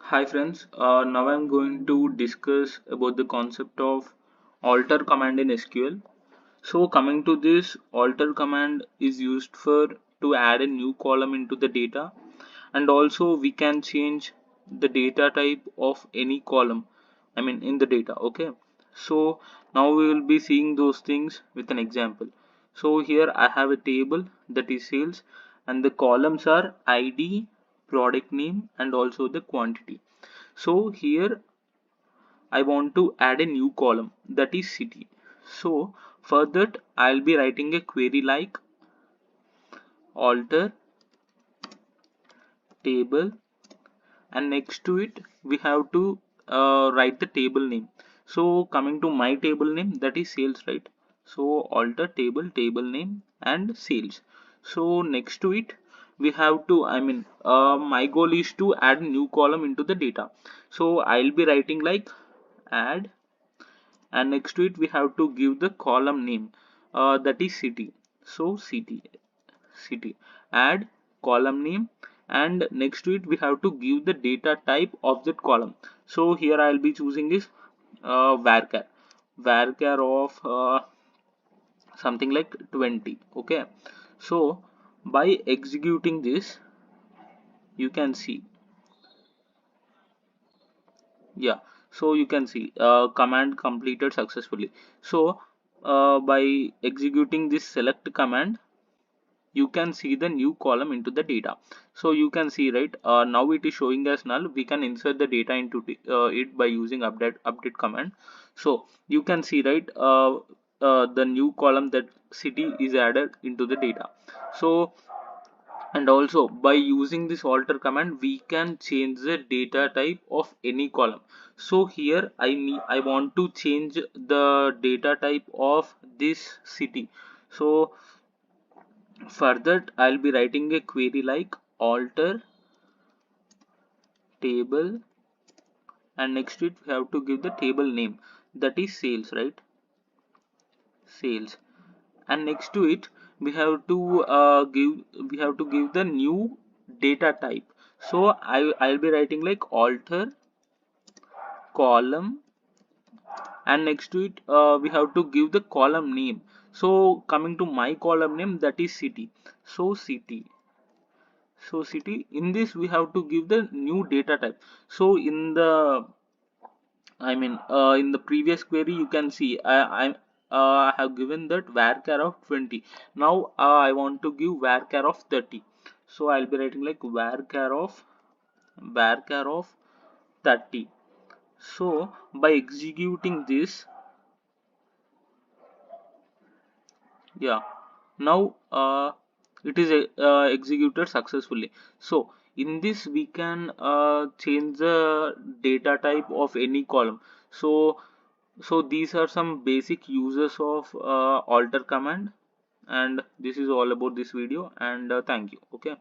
Hi friends, now I'm going to discuss about the concept of alter command in SQL. So coming to this, alter command is used for to add a new column into the data, and also we can change the data type of any column, in the data. Okay, so now we will be seeing those things with an example. So here I have a table that is sales, and the columns are ID, product name, and also the quantity. So here I want to add a new column, that is city. So for that I'll be writing a query like alter table, and next to it we have to write the table name. So coming to my table name, that is sales, right? So alter table name and sales. So next to it we have to, my goal is to add a new column into the data. So I'll be writing like add, and next to it we have to give the column name, that is city. So city, add column name, and next to it we have to give the data type of that column. So here I'll be choosing is varchar of something like 20. Okay, so by executing this you can see, yeah, so you can see command completed successfully. So by executing this select command you can see the new column into the data. So you can see, right, now it is showing as null. We can insert the data into it by using update command. So you can see, right, the new column, that city, is added into the data. So, and also by using this alter command we can change the data type of any column. So here I want to change the data type of this city. So for that I'll be writing a query like alter table, and next to it we have to give the table name, that is sales, right? Sales. And next to it we have to give the new data type. So I'll be writing like alter column, and next to it we have to give the column name. So coming to my column name, that is city. So city. So city, in this we have to give the new data type. So in the, in the previous query you can see I have given that varchar of 20. Now I want to give varchar of 30. So I'll be writing like varchar of 30. So by executing this, yeah, now it is executed successfully. So in this we can change the data type of any column. So these are some basic uses of alter command, and this is all about this video, and thank you. Okay.